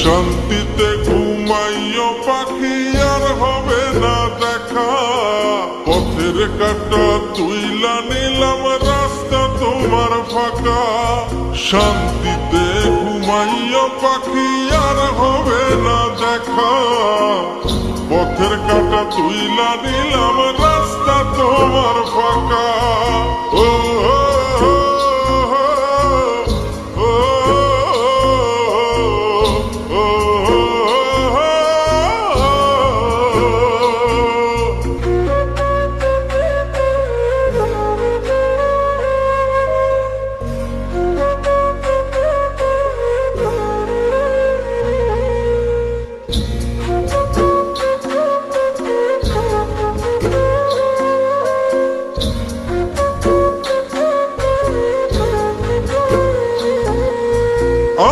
শান্তিতে ঘুমাইও পাখি আর হবে না দেখা। পথের কাঁটা তুইলা নিলাম রাস্তা তোমার ফাঁকা। শান্তিতে ঘুমাইও পাখি আর হবে না দেখা। পথের কাঁটা তুইলা নিলাম রাস্তা তোমার ফাঁকা। ও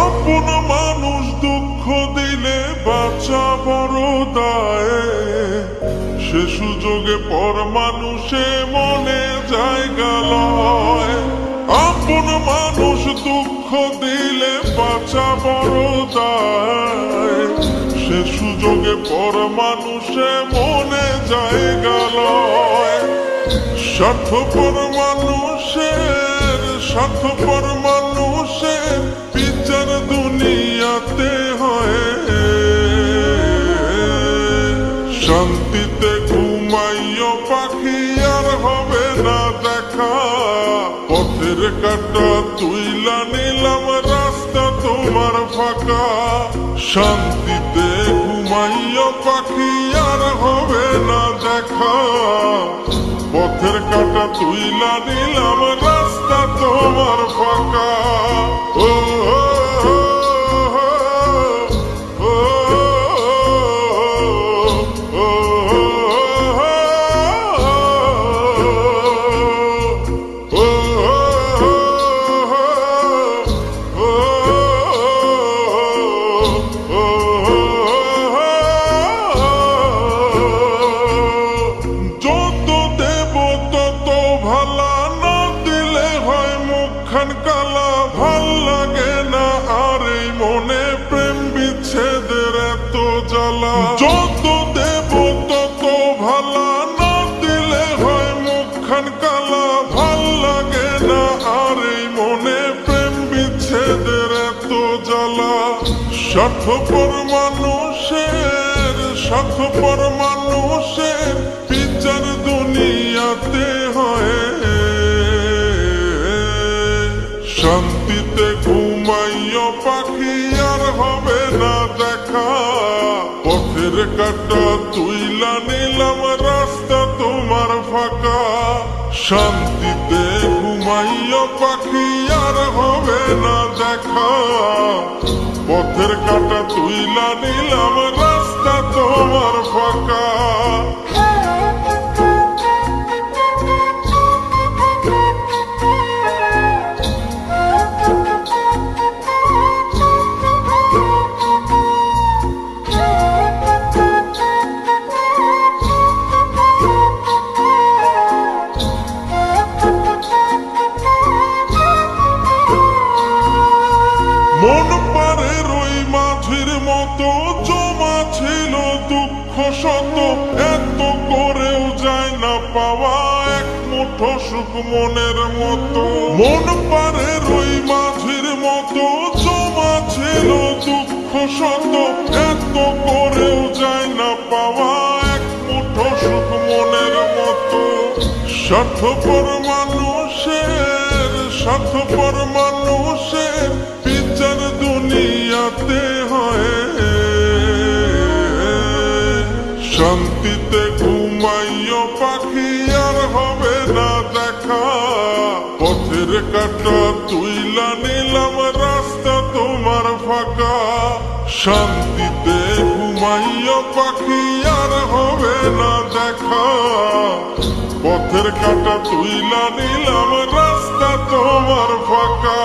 আপন মানুষ দুঃখ দিলে বাঁচা বড় দায়। সে সুযোগে পর মানুষে মনে জায়গা লয়। আপন মানুষ দুঃখ দিলে বাঁচা বড় দায়। সে সুযোগে পর মানুষে মনে জায়গা লয়। স্বার্থপর মানুষের বিচার দুনিয়াতে হয়। শান্তিতে ঘুমাইও পাখি আর হবে না দেখা। পথের কাঁটা তুইলা নিলাম রাস্তা তোমার ফাঁকা। শান্তিতে ঘুমাইও পাখি আর হবে না দেখা। পথের কাঁটা তুইলা নিলাম রাস্তা তোমার ফাঁকা। ও কালা ভাল লাগে না আর এই মনে প্রেম বিচ্ছেদের এত জ্বালা। যত দেব তত ভালা না দিলে হয় মুখখান কালা। ভাল লাগে না আর এই মনে প্রেম বিচ্ছেদের এত জ্বালা। স্বার্থপর মানুষের বিচার দুনিয়াতে হয়। শান্তিতে ঘুমাইও পাখি আর হবে না দেখা। পথের কাঁটা তুইলা নিলাম রাস্তা তোমার ফাঁকা। শান্তিতে ঘুমাইও পাখি আর হবে না দেখা। পথের কাঁটা তুইলা নিলাম রাস্তা তোমার ফাঁকা। মন পারে রই মাঝির মতো জমা ছিল দুঃখ শত। এত করেও যায় না পাওয়া এক মুঠো সুখ মনের মতো। মন পারে রই মাঝির মতো জমা ছিল দুঃখ শত। এত করেও যায় না পাওয়া এক মুঠো সুখ মনের মতো। স্বার্থপর মানুষের বিচার দুনিয়াতে হয়। শান্তিতে ঘুমাইও পাখি আর হবে না দেখা। পথের কাঁটা তুইলা নিলাম রাস্তা তোমার ফাঁকা। শান্তিতে ঘুমাইও পাখি আর হবে না দেখা। পথের কাঁটা তুইলা নিলাম রাস্তা তোমার ফাঁকা।